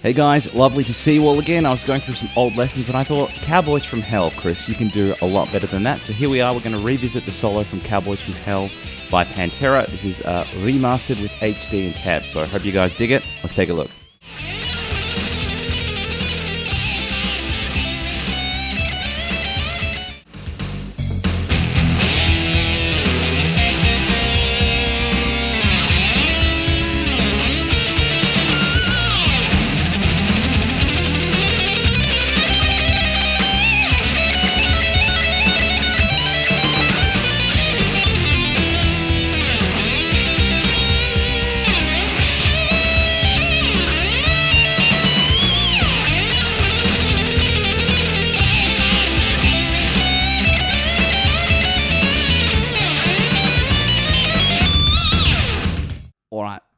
Hey guys, lovely to see you all again. I was going through some old lessons and I thought, Cowboys From Hell, Chris, you can do a lot better than that. So here we are, we're going to revisit the solo from Cowboys From Hell by Pantera. This is remastered with HD and tabs, so I hope you guys dig it. Let's take a look.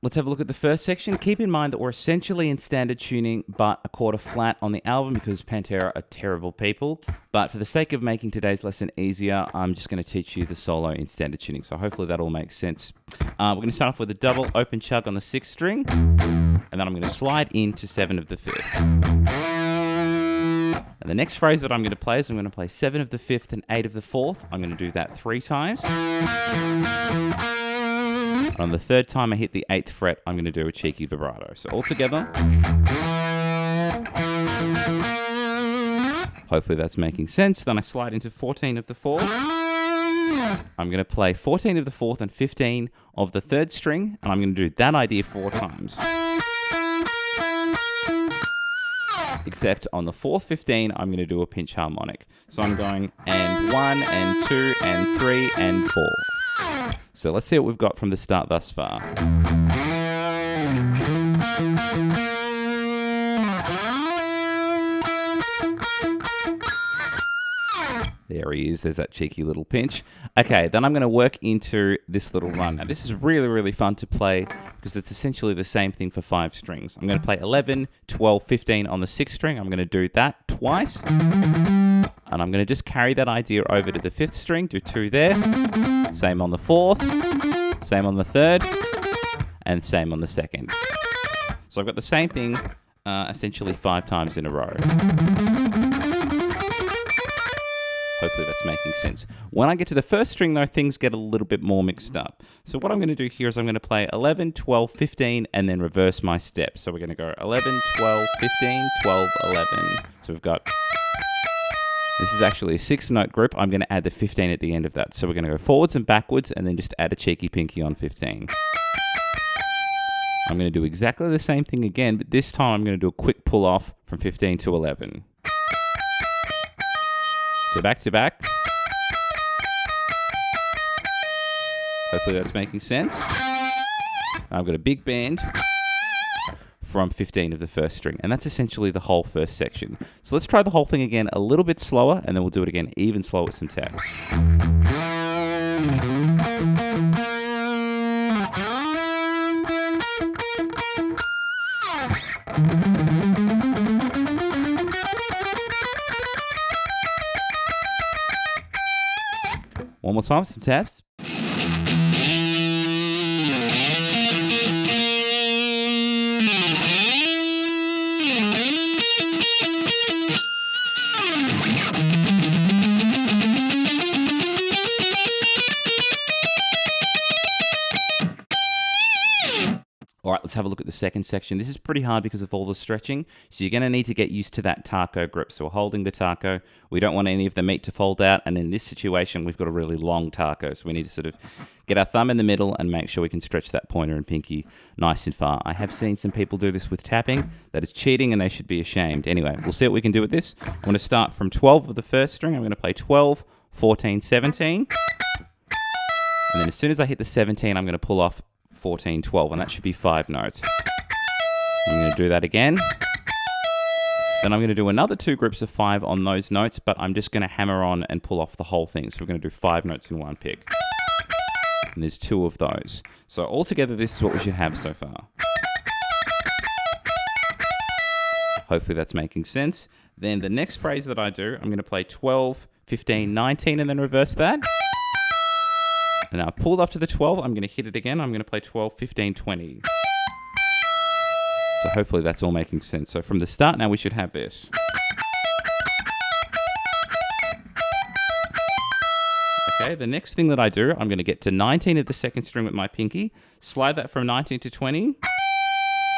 Let's have a look at the first section. Keep in mind that we're essentially in standard tuning, but a quarter flat on the album because Pantera are terrible people. But for the sake of making today's lesson easier, I'm just going to teach you the solo in standard tuning. So hopefully that all makes sense. We're going to start off with a double open chug on the 6th string, and then I'm going to slide into 7 of the 5th. And the next phrase that I'm going to play is I'm going to play 7 of the 5th and 8 of the 4th. I'm going to do that 3 times. And on the 3rd time I hit the 8th fret, I'm going to do a cheeky vibrato. So all together. Hopefully that's making sense. Then I slide into 14 of the 4th. I'm going to play 14 of the 4th and 15 of the 3rd string, and I'm going to do that idea 4 times. Except on the 4th 15, I'm going to do a pinch harmonic. So I'm going and 1 and 2 and 3 and 4. So let's see what we've got from the start thus far. There he is, there's that cheeky little pinch. Okay, then I'm going to work into this little run. Now this is really, really fun to play because it's essentially the same thing for 5 strings. I'm going to play 11, 12, 15 on the 6th string. I'm going to do that twice. And I'm going to just carry that idea over to the 5th string, do 2 there. Same on the 4th, same on the 3rd, and same on the 2nd. So I've got the same thing essentially 5 times in a row. Hopefully that's making sense. When I get to the 1st string though, things get a little bit more mixed up. So what I'm going to do here is I'm going to play 11, 12, 15, and then reverse my steps. So we're going to go 11, 12, 15, 12, 11. So we've got... This is actually a 6-note group. I'm going to add the 15 at the end of that. So we're going to go forwards and backwards and then just add a cheeky pinky on 15. I'm going to do exactly the same thing again, but this time I'm going to do a quick pull off from 15 to 11. So back to back. Hopefully that's making sense. I've got a big bend from 15 of the 1st string, and that's essentially the whole 1st section. So let's try the whole thing again a little bit slower, and then we'll do it again even slower with some tabs. One more time with some tabs. All right, let's have a look at the 2nd section. This is pretty hard because of all the stretching, so you're going to need to get used to that taco grip. So we're holding the taco. We don't want any of the meat to fold out, and in this situation, we've got a really long taco, so we need to sort of get our thumb in the middle and make sure we can stretch that pointer and pinky nice and far. I have seen some people do this with tapping. That is cheating, and they should be ashamed. Anyway, we'll see what we can do with this. I'm going to start from 12 of the 1st string. I'm going to play 12, 14, 17. And then as soon as I hit the 17, I'm going to pull off 14, 12, and that should be 5 notes. I'm going to do that again. Then I'm going to do another 2 groups of 5 on those notes, but I'm just going to hammer on and pull off the whole thing. So we're going to do 5 notes in one pick. And there's 2 of those. So altogether, this is what we should have so far. Hopefully that's making sense. Then the next phrase that I do, I'm going to play 12, 15, 19, and then reverse that. And now I've pulled off to the 12. I'm going to hit it again. I'm going to play 12, 15, 20. So hopefully that's all making sense. So from the start now we should have this. Okay, the next thing that I do, I'm going to get to 19 of the second string with my pinky, slide that from 19 to 20,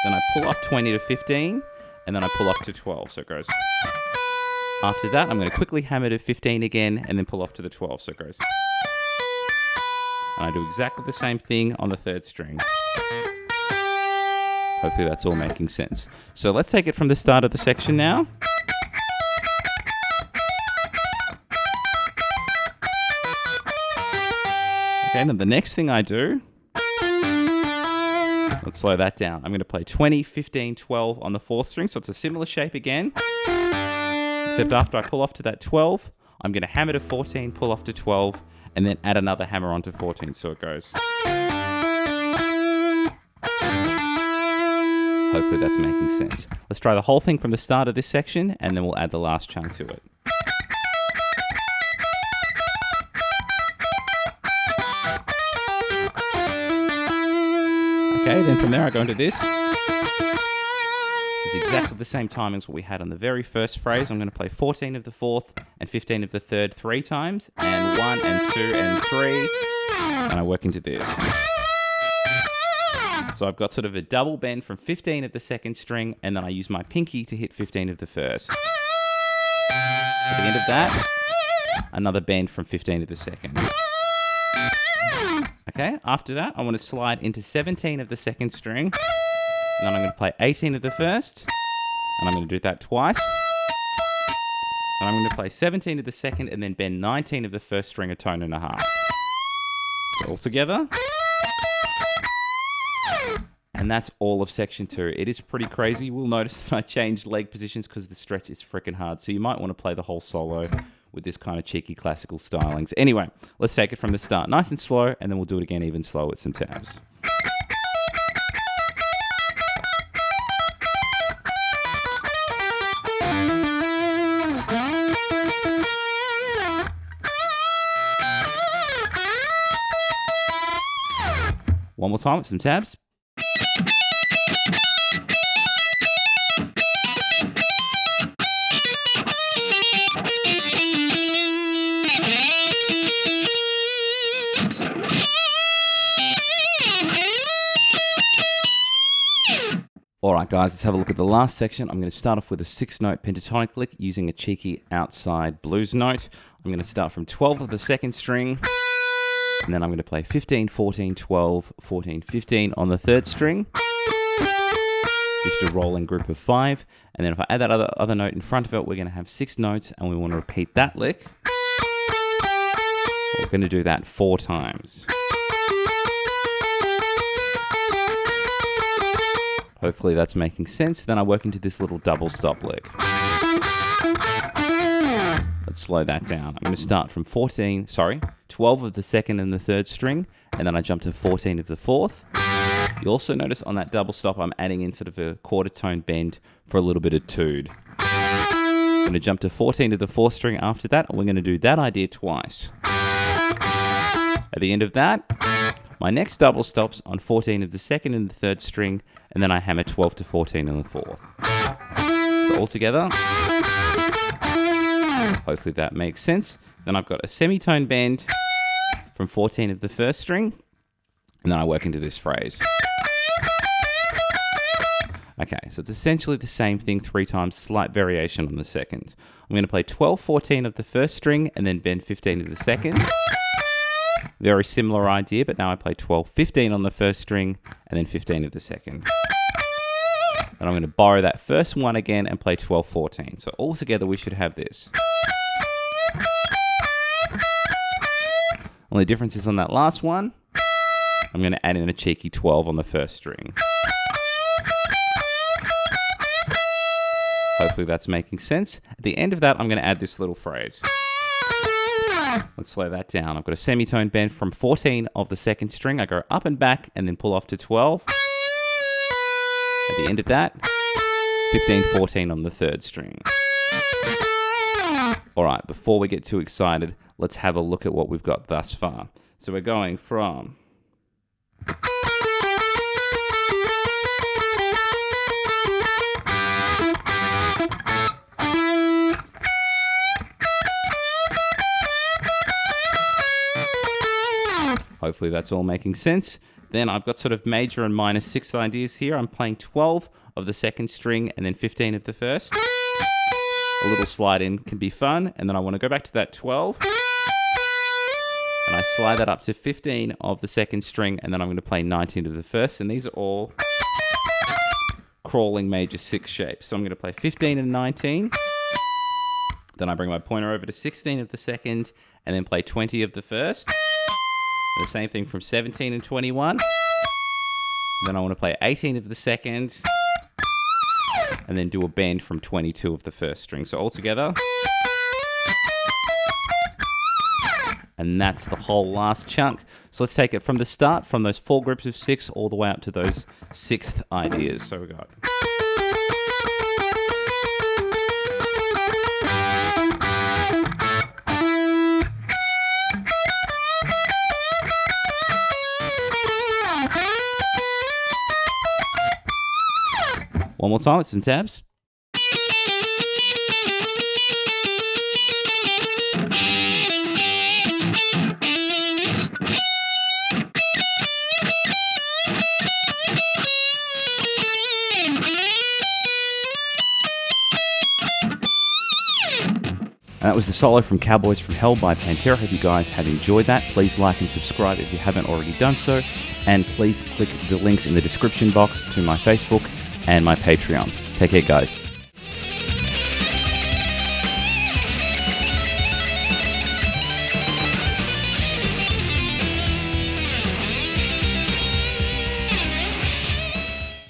then I pull off 20 to 15, and then I pull off to 12, so it goes. After that, I'm going to quickly hammer to 15 again, and then pull off to the 12, so it goes. And I do exactly the same thing on the third string. Hopefully that's all making sense. So let's take it from the start of the section now. Okay, now the next thing I do, let's slow that down. I'm going to play 20, 15, 12 on the fourth string, so it's a similar shape again. Except after I pull off to that 12, I'm going to hammer to 14, pull off to 12, and then add another hammer onto 14, so it goes. Hopefully that's making sense. Let's try the whole thing from the start of this section, and then we'll add the last chunk to it. Okay, then from there I go into this. It's exactly the same timing as what we had on the very first phrase. I'm going to play 14 of the fourth and 15 of the third 3 times, and 1 and 2 and 3, and I work into this. So I've got sort of a double bend from 15 of the second string, and then I use my pinky to hit 15 of the first. At the end of that, another bend from 15 of the second. Okay, after that, I want to slide into 17 of the second string, and then I'm going to play 18 of the first, and I'm going to do that twice. And I'm going to play 17 of the second, and then bend 19 of the first string a tone and a half. So all together. And that's all of section 2. It is pretty crazy. You will notice that I changed leg positions because the stretch is freaking hard. So you might want to play the whole solo with this kind of cheeky classical stylings. Anyway, let's take it from the start. Nice and slow, and then we'll do it again even slower with some tabs. One more time with some tabs. Alright guys, let's have a look at the last section. I'm going to start off with a 6-note pentatonic lick using a cheeky outside blues note. I'm going to start from 12 of the second string, and then I'm going to play 15, 14, 12, 14, 15 on the third string. Just a rolling group of 5. And then if I add that other note in front of it, we're going to have 6 notes, and we want to repeat that lick. We're going to do that 4 times. Hopefully that's making sense. Then I work into this little double stop lick. Let's slow that down. I'm going to start from 12 of the second and the third string, and then I jump to 14 of the fourth. You also notice on that double stop, I'm adding in sort of a quarter tone bend for a little bit of tood. I'm going to jump to 14 of the fourth string after that, and we're going to do that idea twice. At the end of that, my next double stop's on 14 of the second and the third string, and then I hammer 12 to 14 on the fourth. So all together, hopefully that makes sense. Then I've got a semitone bend from 14 of the first string, and then I work into this phrase. Okay, so it's essentially the same thing 3 times, slight variation on the second. I'm going to play 12, 14 of the first string, and then bend 15 of the second. Very similar idea, but now I play 12, 15 on the first string, and then 15 of the second. And I'm going to borrow that first one again and play 12, 14. So all together we should have this. Only difference is on that last one, I'm going to add in a cheeky 12 on the first string. Hopefully that's making sense. At the end of that, I'm going to add this little phrase. Let's slow that down. I've got a semitone bend from 14 of the second string. I go up and back and then pull off to 12. At the end of that, 15, 14 on the third string. All right, before we get too excited, let's have a look at what we've got thus far. So we're going from Hopefully that's all making sense. Then I've got sort of major and minor 6th ideas here. I'm playing 12 of the second string and then 15 of the first. A little slide in can be fun. And then I want to go back to that 12. And I slide that up to 15 of the second string, and then I'm going to play 19 of the first. And these are all crawling major 6 shapes. So I'm going to play 15 and 19. Then I bring my pointer over to 16 of the second, and then play 20 of the first. The same thing from 17 and 21. Then I want to play 18 of the second, and then do a bend from 22 of the first string. So all together. And that's the whole last chunk. So let's take it from the start, from those 4 groups of 6, all the way up to those 6th ideas. So we got... One more time with some tabs. And that was the solo from Cowboys From Hell by Pantera. Hope you guys have enjoyed that. Please like and subscribe if you haven't already done so. And please click the links in the description box to my Facebook and my Patreon. Take care, guys.